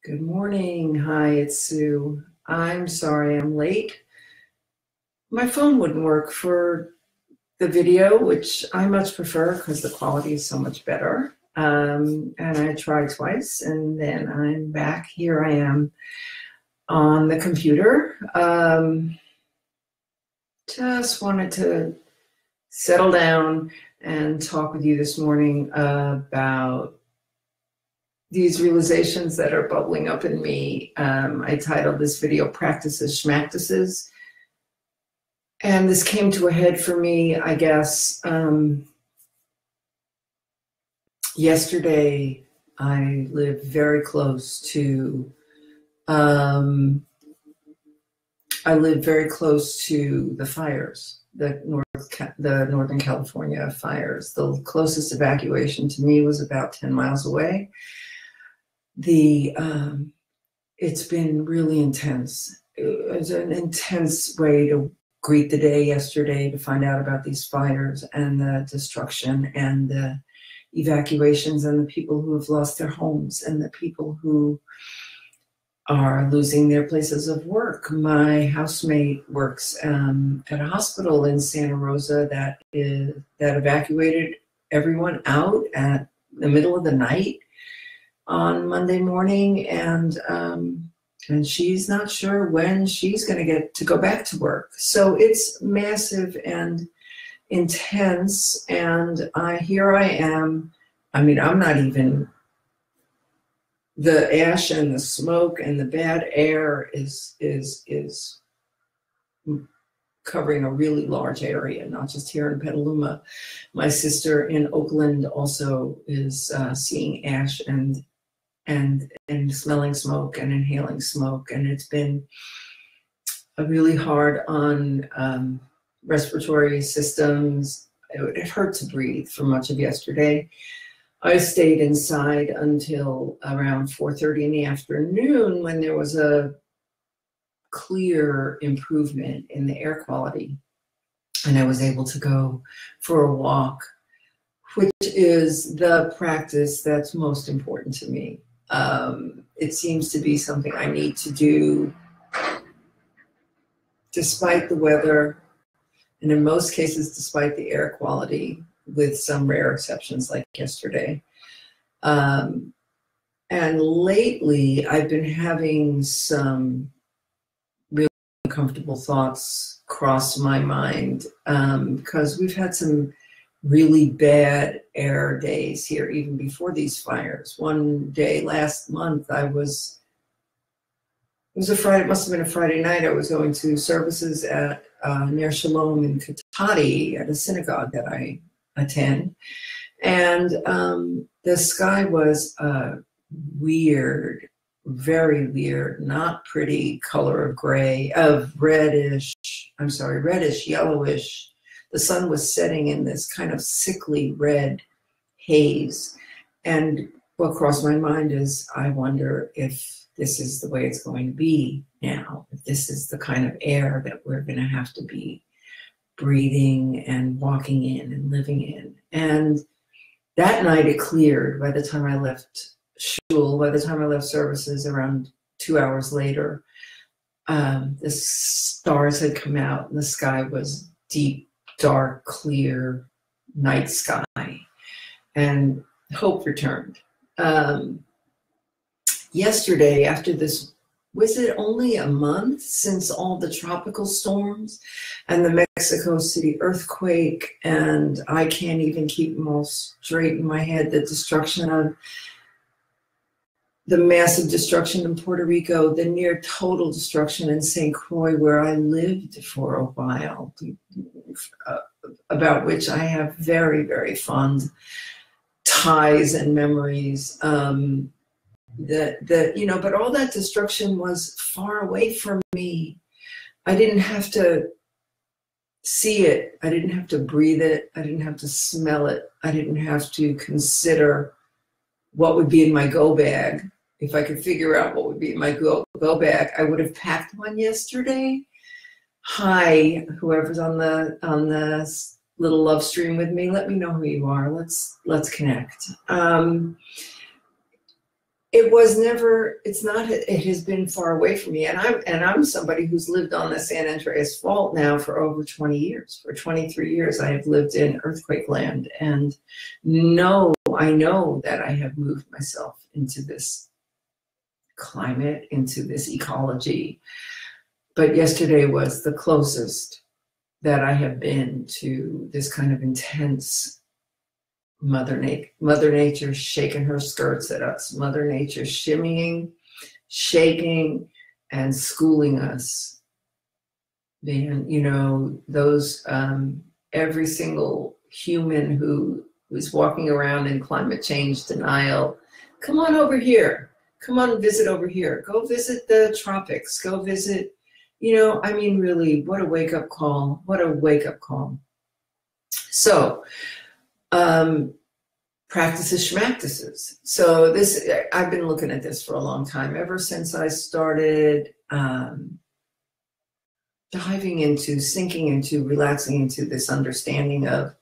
Good morning. Hi, it's Sue. I'm sorry I'm late. My phone wouldn't work for the video, which I much prefer because the quality is so much better. And I tried twice, and then I'm back. Here I am on the computer. Just wanted to settle down and talk with you this morning about these realizations that are bubbling up in me. I titled this video Practices, Schmactices. And this came to a head for me, I guess. Yesterday, I lived very close to the fires, the Northern California fires. The closest evacuation to me was about 10 miles away. It's been really intense. It was an intense way to greet the day yesterday, to find out about these fires and the destruction and the evacuations and the people who have lost their homes and the people who are losing their places of work. My housemate works at a hospital in Santa Rosa that evacuated everyone out at the middle of the night on Monday morning, and she's not sure when she's going to get to go back to work. So it's massive and intense, and here I am. I mean, I'm not even, the ash and the smoke and the bad air is covering a really large area, not just here in Petaluma. My sister in Oakland also is seeing ash and smelling smoke and inhaling smoke, and it's been a really hard on respiratory systems. It hurt to breathe for much of yesterday. I stayed inside until around 4:30 in the afternoon, when there was a clear improvement in the air quality, and I was able to go for a walk, which is the practice that's most important to me. It seems to be something I need to do despite the weather, and in most cases despite the air quality, with some rare exceptions like yesterday. And lately I've been having some really uncomfortable thoughts cross my mind, because we've had some really bad air days here even before these fires. One day last month, it must have been a Friday night. I was going to services at near Shalom in Katati at a synagogue that I attend, and the sky was weird, very weird, not pretty color of gray, reddish, yellowish. The sun was setting in this kind of sickly red haze. And what crossed my mind is, I wonder if this is the way it's going to be now, if this is the kind of air that we're going to have to be breathing and walking in and living in. And that night it cleared. By the time I left shul, by the time I left services around 2 hours later, the stars had come out and the sky was deep, dark, clear night sky, and hope returned. Yesterday, after this, was it only a month since all the tropical storms and the Mexico City earthquake, and I can't even keep them all straight in my head, the massive destruction in Puerto Rico, the near total destruction in St. Croix, where I lived for a while, about which I have very, very fond ties and memories. But all that destruction was far away from me. I didn't have to see it. I didn't have to breathe it. I didn't have to smell it. I didn't have to consider what would be in my go bag. If I could figure out what would be in my go bag, I would have packed one yesterday. Hi, whoever's on the little love stream with me, let me know who you are. Let's connect. it was never, it's not, it has been far away from me. And I'm somebody who's lived on the San Andreas Fault now for over 20 years. For 23 years, I have lived in earthquake land, and I know that I have moved myself into this climate, into this ecology. But yesterday was the closest that I have been to this kind of intense Mother Nature shaking her skirts at us. Mother Nature shimmying, shaking, and schooling us. Man, you know, those every single human who is walking around in climate change denial, come on over here. Come on and visit over here. Go visit the tropics. Go visit, you know, I mean, really, what a wake-up call. What a wake-up call. So, practices, schmactices. So this, I've been looking at this for a long time, ever since I started diving into, sinking into, relaxing into this understanding of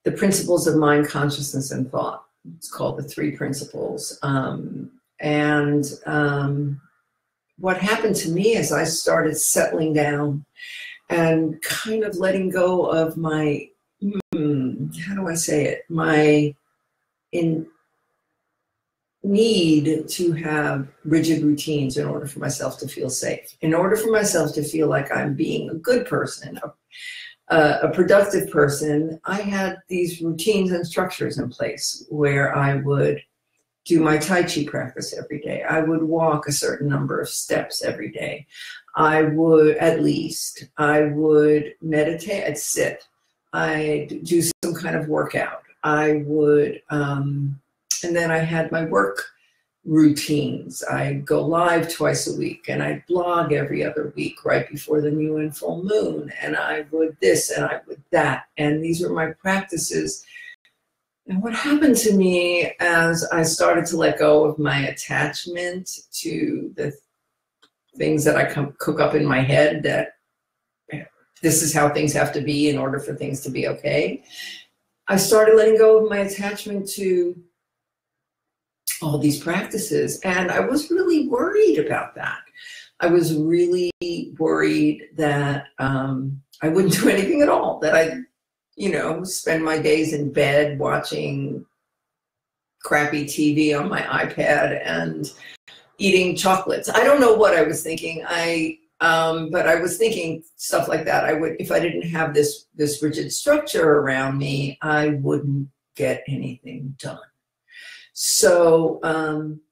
the principles of mind, consciousness, and thought. It's called the three principles. What happened to me is I started settling down and kind of letting go of my, how do I say it? My need to have rigid routines in order for myself to feel safe, in order for myself to feel like I'm being a good person, a productive person. I had these routines and structures in place where I would do my Tai Chi practice every day. I would walk a certain number of steps every day. I would meditate, I'd sit, I'd do some kind of workout. I would, and then I had my work routines. I'd go live twice a week, and I'd blog every other week right before the new and full moon, and I would this and I would that. And these were my practices. And what happened to me as I started to let go of my attachment to the things that I cook up in my head, that this is how things have to be in order for things to be okay, I started letting go of my attachment to all these practices. And I was really worried about that. I was really worried that I wouldn't do anything at all, that I, you know, spend my days in bed watching crappy TV on my iPad and eating chocolates. I don't know what I was thinking. But I was thinking stuff like that. I would, if I didn't have this rigid structure around me, I wouldn't get anything done. So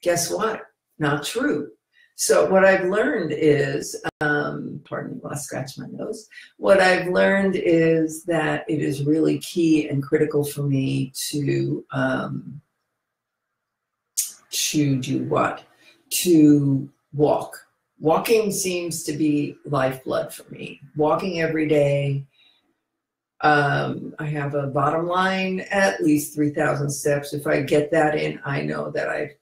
guess what? Not true. So what I've learned is, pardon me while I scratch my nose. What I've learned is that it is really key and critical for me to do what? To walk. Walking seems to be lifeblood for me. Walking every day. I have a bottom line, at least 3,000 steps. If I get that in, I know that I've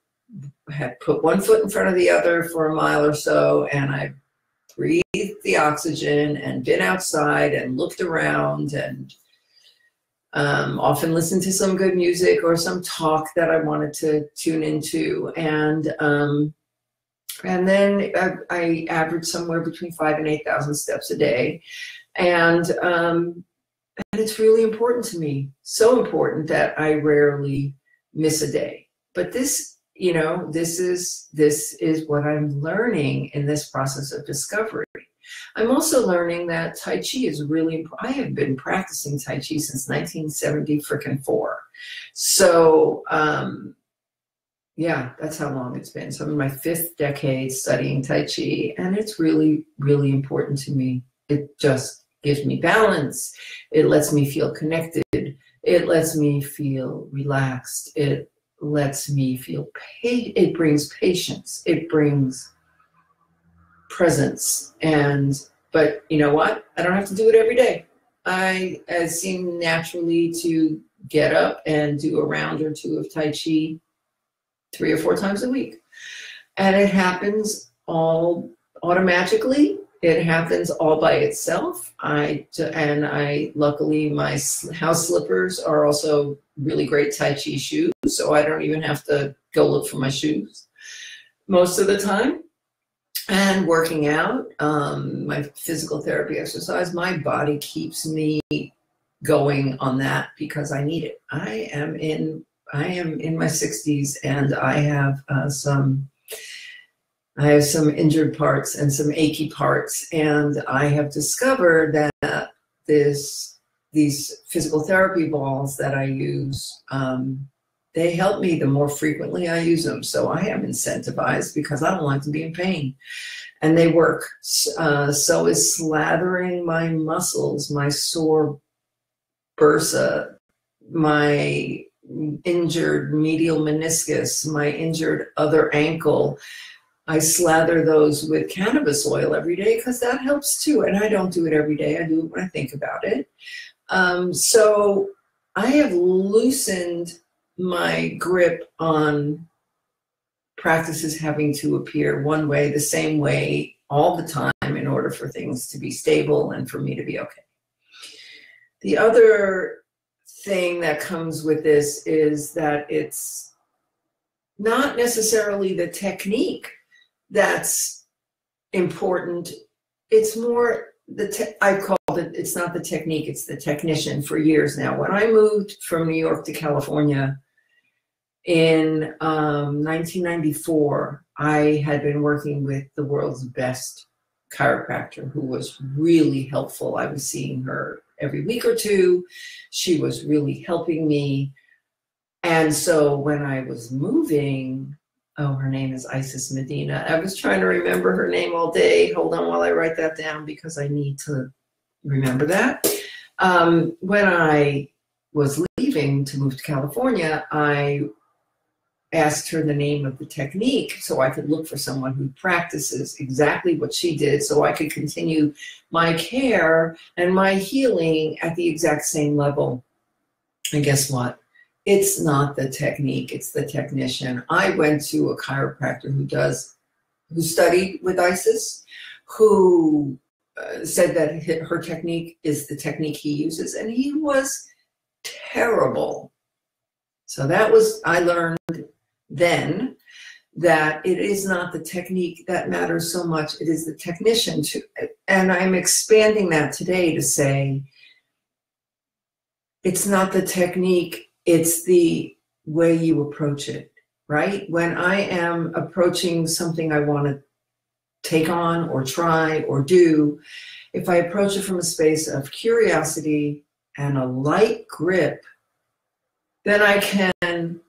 had put one foot in front of the other for a mile or so, and I've breathed the oxygen and been outside and looked around, and often listened to some good music or some talk that I wanted to tune into. And then I average somewhere between 5,000 and 8,000 steps a day. And it's really important to me. So important that I rarely miss a day. But this, you know, this is what I'm learning in this process of discovery. I'm also learning that Tai Chi is really important. I have been practicing Tai Chi since 1974. So, yeah, that's how long it's been. So I'm in my 5th decade studying Tai Chi, and it's really, really important to me. It just gives me balance. It lets me feel connected. It lets me feel relaxed. It lets me feel it brings patience. It brings presence. But you know what? I don't have to do it every day. I seem naturally to get up and do a round or two of Tai Chi 3 or 4 times a week. And it happens all automatically. It happens all by itself. Luckily, my house slippers are also really great Tai Chi shoes, so I don't even have to go look for my shoes. most of the time, and working out, my physical therapy exercise, my body keeps me going on that because I need it. I am in my 60s, and I have some injured parts and some achy parts, and I have discovered that these physical therapy balls that I use, they help me the more frequently I use them. So I am incentivized because I don't like to be in pain. And they work. So is slathering my muscles, my sore bursa, my injured medial meniscus, my injured other ankle. I slather those with cannabis oil every day because that helps too. And I don't do it every day. I do it when I think about it. So I have loosened my grip on practices having to appear one way, the same way all the time in order for things to be stable and for me to be okay. The other thing that comes with this is that it's not necessarily the technique that's important. It's more I called it, it's not the technique, it's the technician for years now. When I moved from New York to California in 1994, I had been working with the world's best chiropractor who was really helpful. I was seeing her every week or two. She was really helping me. And so when I was moving, oh, her name is Isis Medina. I was trying to remember her name all day. Hold on while I write that down because I need to remember that. When I was leaving to move to California, I asked her the name of the technique so I could look for someone who practices exactly what she did so I could continue my care and my healing at the exact same level. And guess what? It's not the technique, it's the technician. I went to a chiropractor who studied with Isis, who said that her technique is the technique he uses, and he was terrible. So I learned then that it is not the technique that matters so much, it is the technician too. And I'm expanding that today to say, it's not the technique, it's the way you approach it, right? When I am approaching something I want to take on or try or do, if I approach it from a space of curiosity and a light grip, then I can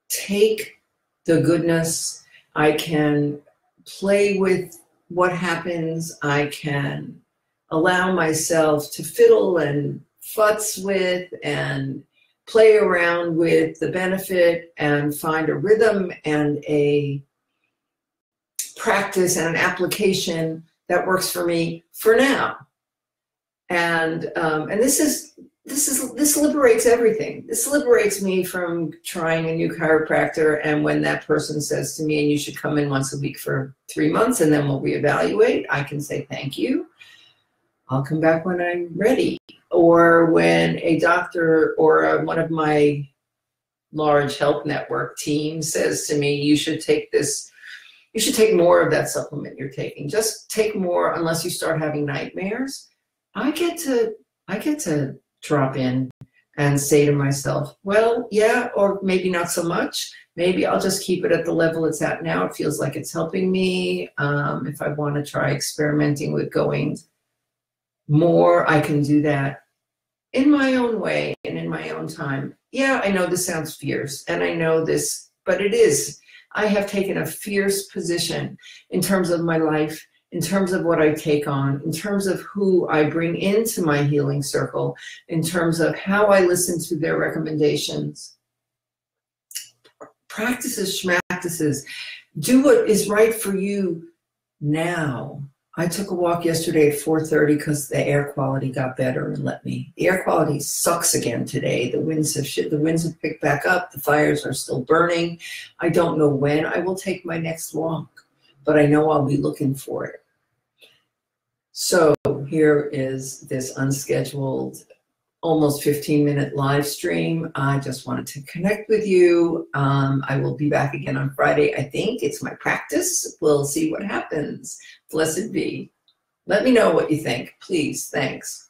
take the goodness, I can play with what happens, I can allow myself to fiddle and futz with and play around with the benefit and find a rhythm and a practice and an application that works for me for now. And this liberates everything. This liberates me from trying a new chiropractor, and when that person says to me, and you should come in once a week for 3 months and then we'll reevaluate, I can say thank you. I'll come back when I'm ready. Or when a doctor or one of my large health network team says to me, you should take more of that supplement you're taking. Just take more unless you start having nightmares. I get to drop in and say to myself, well, yeah, or maybe not so much. Maybe I'll just keep it at the level it's at now. It feels like it's helping me. If I want to try experimenting with going more, I can do that in my own way and in my own time. Yeah, I know this sounds fierce, and I know this, but it is. I have taken a fierce position in terms of my life, in terms of what I take on, in terms of who I bring into my healing circle, in terms of how I listen to their recommendations. Practices, schmactices. Do what is right for you now. I took a walk yesterday at 4:30 because the air quality got better and let me. The air quality sucks again today. The winds have picked back up. The fires are still burning. I don't know when I will take my next walk, but I know I'll be looking for it. So here is this unscheduled almost 15-minute live stream. I just wanted to connect with you. I will be back again on Friday. I think it's my practice. We'll see what happens. Blessed be. Let me know what you think, please. Thanks.